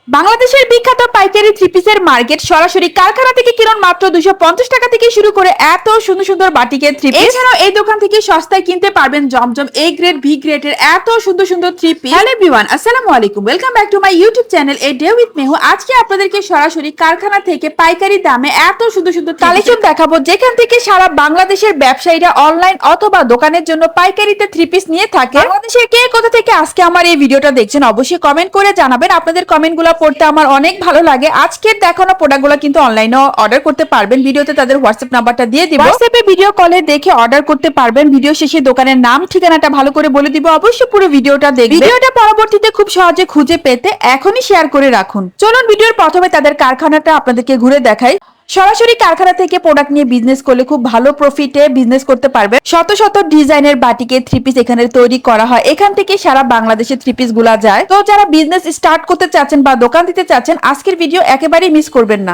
বাংলাদেশের বিখ্যাত পাইকারি থ্রি পিসের মার্কেট সরাসরি কারখানা থেকে কিনুন মাত্র 250 টাকা থেকে শুরু করে এত সুন্দর সুন্দর বাটিকের থ্রি পিস। এছাড়াও এই দোকান থেকে সস্তায় কিনতে পারবেন জমজম এ গ্রেড ভি গ্রেডের এত সুন্দর সুন্দর থ্রি পিস। হ্যালো এভরিওয়ান, আসসালামু আলাইকুম, welcome back to my YouTube channel a day with Mehu. আজকে আপনাদেরকে সরাসরি কারখানা থেকে পাইকারি দামে এত সুন্দর সুন্দর কালেকশন দেখাবো, যেখান থেকে সারা বাংলাদেশের ব্যবসায়ীরা অনলাইন অথবা দোকানের জন্য পাইকারিতে থ্রি পিস নিয়ে থাকে। বাংলাদেশের কে কোথা থেকে আজকে আমার এই ভিডিওটা দেখছেন অবশ্যই কমেন্ট করে জানাবেন। আপনাদের কমেন্টগুলো পড়তে আমার অনেক ভালো লাগে। আজকের দেখানো প্রোডাক্টগুলো কিন্তু অনলাইনে অর্ডার করতে পারবেন। ভিডিওতে তাদের হোয়াটসঅ্যাপ নাম্বারটা দিয়ে দিব, হোয়াটসঅ্যাপে ভিডিও কলে দেখে অর্ডার করতে পারবেন। ভিডিও শেষে দোকানের নাম ঠিকানাটা ভালো করে বলে দিব, অবশ্যই পুরো ভিডিওটা দেখবেন। ভিডিওটা পরবর্তীতে খুব সহজে খুঁজে পেতে এখনই শেয়ার করে রাখুন। চলুন ভিডিওর প্রথমে তাদের কারখানাটা আপনাদেরকে ঘুরে দেখাই। সরাসরি কারখানা থেকে প্রোডাক্ট নিয়ে বিজনেস করলে খুব ভালো প্রফিটে বিজনেস করতে পারবে। শত শত ডিজাইনের বাটিকে থ্রি পিস এখানে তৈরি করা হয়। এখান থেকে সারা বাংলাদেশে থ্রি পিস গুলা যায়। তো যারা বিজনেস স্টার্ট করতে চাচ্ছেন বা দোকান দিতে চাচ্ছেন, আজকের ভিডিও একেবারেই মিস করবেন না।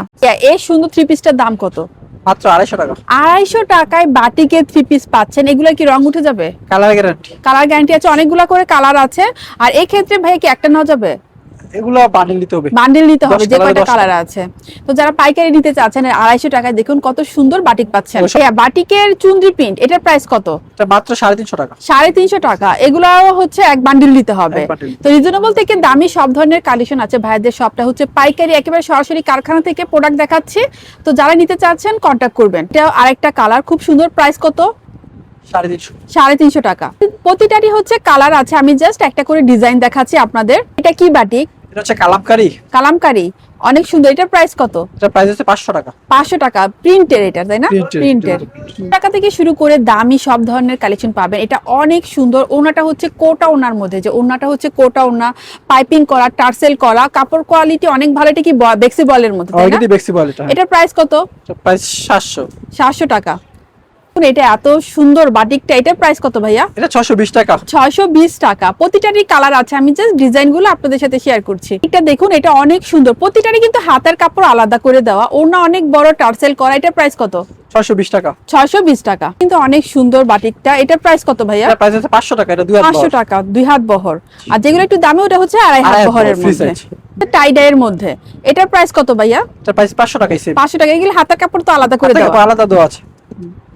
এই সুন্দর থ্রি পিসটার দাম কত? মাত্র 250 টাকা। 250 টাকায় বাটিকে থ্রি পিস পাচ্ছেন। এগুলা কি রং উঠে যাবে? Colour guarantee. কালার গ্যারান্টি আছে, অনেকগুলা করে কালার আছে। আর এই ক্ষেত্রে ভাই কি একটা নেওয়া যাবে? এগুলো বান্ডিল নিতে হবে। বান্ডিল নিতে হবে, 10 যে কয়টা 10 কালার আছে। তো যারা পাইকারি নিতে চাচ্ছেন 250 টাকায় দেখুন কত সুন্দর বাটিক পাচ্ছেন। বাটিকের চুনরি প্রিন্ট, এটার প্রাইস কত? এটা মাত্র 350 টাকা। 350 টাকা। এগুলাও হচ্ছে এক বান্ডিল নিতে হবে। তো রিজনেবল থেকে দামি সব ধরনের কালেকশন আছে। ভাইদের শপটা হচ্ছে পাইকারি, একেবারে সরাসরি কারখানা থেকে প্রোডাক্ট দেখাচ্ছি। তো যারা নিতে চাচ্ছেন কন্টাক্ট করবেন। এটা আরেকটা কালার খুব সুন্দর, প্রাইস কত? 350। 350 টাকা। প্রতিটারই হচ্ছে কালার আছে, আমি জাস্ট একটা করে ডিজাইন দেখাচ্ছি আপনাদের। এটা কি বাটিক? এটা হচ্ছে কালামকারী। কালামকারী, অনেক সুন্দর। এটার প্রাইস কত? এটা প্রাইস হচ্ছে 500 টাকা। 500 টাকা প্রিন্টের, এটা তাই না? Printed, প্রিন্টের টাকা থেকে শুরু করে দামি সব ধরনের কালেকশন পাবেন। এটা অনেক সুন্দর। ওনাটা হচ্ছে কোটা ওনার মধ্যে, যে ওনাটা হচ্ছে কোটা ওনা, পাইপিং করা, টার্সেল করা, কাপড় কোয়ালিটি অনেক ভালো। এটা কি বেক্সি বলের মধ্যে, তাই না? অলরেডি বেক্সি বল এটা। এটার প্রাইস কত? এটা প্রাইস 700। 700 টাকা। এটা এত সুন্দর বাটিকটা, এটার প্রাইস কত ভাইয়া? এটা 620 টাকা। 620 টাকা। প্রতিটারই কালার আছে, আমি জাস্ট ডিজাইনগুলো আপনাদের সাথে শেয়ার করছি। এটা দেখুন, এটা অনেক সুন্দর। প্রতিটারই কিন্তু হাতের কাপড় আলাদা করে দেওয়া, ওনা অনেক বড় টার্সেল করা। এটার প্রাইস কত? 620 টাকা। 620 টাকা। কিন্তু অনেক সুন্দর বাটিকটা। এটার প্রাইস কত ভাইয়া? এটা প্রাইস হচ্ছে 500 টাকা। এটা 2 হাত 500 বহর। টাকা, 2 হাত বহর। আর যেগুলো একটু দামি ওটা হচ্ছে 2.5 হাত বহরের মধ্যে, টাই ডাইয়ের মধ্যে। এটার প্রাইস কত ভাইয়া? এটা প্রাইস 500 টাকাই সেম। 500 টাকা। এগুলো হাতের কাপড় তো আলাদা করে দেওয়া। আলাদা দেওয়া আছে।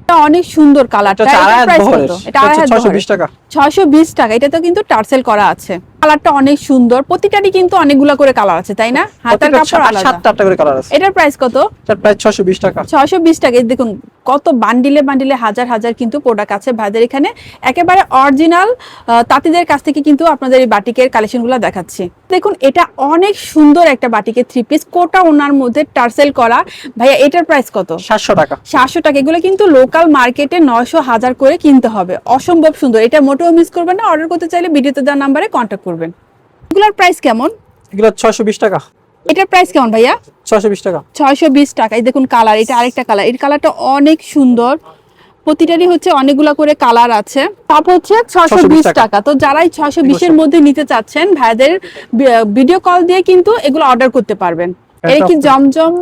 এটা অনেক সুন্দর কালারটা। এটা এটার প্রাইস বহরের। কত? এটা 2.5 হাত 620 টাকা। 620 টাকা। এটা তো কিন্তু টার্সেল করা আছে। কালারটা অনেক সুন্দর। প্রতিটারই কিন্তু অনেকগুলা করে কালার আছে, তাই না? হাতের কাপড় আলাদা। 7টা করে কালার আছে। এটার প্রাইস কত? এটা প্রাইস 620 টাকা। 620 টাকা। এই দেখুন কত বান্ডিলে বান্ডিলে হাজার হাজার কিন্তু প্রোডাক্ট আছে ভাইদের এখানে। একেবারে অরিজিনাল তাঁতিদের কাছ থেকে কিন্তু আপনাদের এই বাটিকের কালেকশনগুলো দেখাচ্ছি। দেখুন এটা অনেক সুন্দর একটা বাটিকের থ্রি পিস, কোটা ওনার মধ্যে টার্সেল করা। ভাইয়া এটার প্রাইস কত? 700 টাকা। 700 টাকা। এগুলো কিন্তু লোকাল মার্কেটে 900 1000 করে কিনতে হবে। অসম্ভব সুন্দর। এটা মোটেও মিস করবেন না। অর্ডার করতে চাইলে ভিডিওতে দেওয়া নাম্বারে কন্ট্যাক্ট করবেন। এগুলোর প্রাইস কেমন? এগুলো 620 টাকা। এটার প্রাইস কেমন ভাইয়া? 620 টাকা। 620 টাকা। এই দেখুন কালার, এটা আরেকটা কালার। এই কালারটা অনেক সুন্দর। প্রতিটারই হচ্ছে অনেকগুলা করে কালার আছে। টপ হচ্ছে 620 টাকা। তো যারাই 620 এর মধ্যে নিতে চাচ্ছেন ভাইদের ভিডিও কল দিয়ে কিন্তু এগুলো অর্ডার করতে পারবেন। এই কি জমজম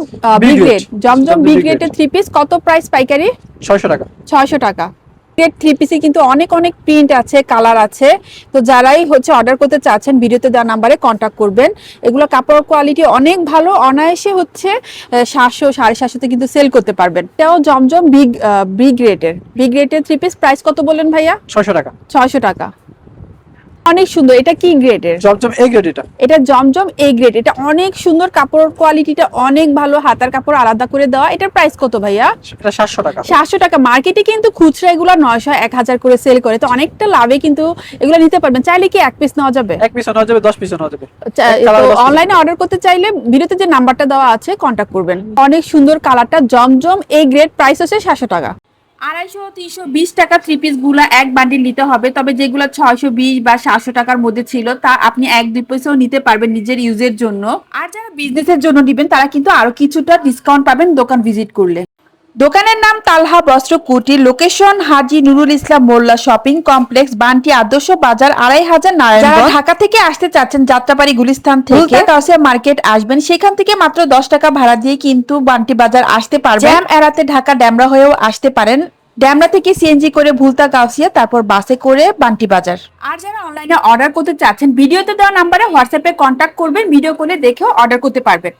বি গ্রেড, জমজম বি গ্রেডের থ্রি পিস। কত প্রাইস পাইকারি? 600 টাকা। 600 টাকা। থ্রি পিসে কিন্তু অনেক অনেক প্রিন্ট আছে, কালার আছে। তো যারাই হচ্ছে অর্ডার করতে চাচ্ছেন ভিডিওতে দেওয়া নাম্বারে কন্ট্যাক্ট করবেন। এগুলো কাপড় কোয়ালিটি অনেক ভালো, অনায়াসে হচ্ছে 700 750 কিন্তু সেল করতে পারবেন। এটাও জমজম বি গ্রেডের থ্রি পিস। প্রাইস কত বললেন ভাইয়া? 600 টাকা। 600 টাকা। অনেক সুন্দর। এটা কি গ্রেডের? জমজম এ গ্রেড। এটা জমজম এ গ্রেড। এটা অনেক সুন্দর, কাপড় কোয়ালিটিটা অনেক ভালো, হাতার কাপড় আলাদা করে দেওয়া। এটার প্রাইস কত ভাইয়া? এটা 700 টাকা। 700 টাকা। মার্কেটে কিন্তু খুচরা এগুলো 900 1000 করে সেল করে। তো অনেকটা লাভে কিন্তু এগুলো নিতে পারবেন। চাইলে কি এক পিস নেওয়া যাবে? এক পিস নেওয়া যাবে, 10 পিস নেওয়া যাবে। অনলাইনে অর্ডার করতে চাইলে ভিডিওতে যে নাম্বারটা দেওয়া আছে কন্ট্যাক্ট করবেন। অনেক সুন্দর কালারটা। জমজম এ গ্রেড। প্রাইস হচ্ছে 700 টাকা। 250 320 টাকা থ্রি পিস গুলা এক বান্ডিল নিতে হবে। তবে যেগুলো 620 বা 700 টাকার মধ্যে ছিল তা আপনি 1-2 পিসও নিতে পারবেন নিজের ইউজের জন্য। আর যারা বিজনেসের জন্য নেবেন তারা কিন্তু আরো কিছুটা ডিসকাউন্ট পাবেন দোকান ভিজিট করলে। দোকানের নাম তালহা বস্ত্র কুটির, লোকেশন হাজী নুরুল ইসলাম মোল্লা শপিং কমপ্লেক্স, বান্টি আদর্শ বাজার, 2500 নারায়ণগঞ্জ। যারা ঢাকা থেকে আসতে চাচ্ছেন যাত্রাবাড়ি গুলিস্তান থেকে কাউসিয়া মার্কেট আসবেন, সেখান থেকে মাত্র 10 টাকা ভাড়া দিয়ে কিন্তু বান্টি বাজার আসতে পারবেন। জ্যাম এড়াতে ঢাকা ড্যামরা হয়েও আসতে পারেন। ড্যামরা থেকে সিএনজি করে ভুলতা গাউসিয়া, তারপর বাসে করে বান্টি বাজার। আর যারা অনলাইনে অর্ডার করতে চাচ্ছেন ভিডিওতে দেওয়া নাম্বারে হোয়াটসঅ্যাপে কন্ট্যাক্ট করবেন, ভিডিও কলে দেখেও অর্ডার করতে পারবেন।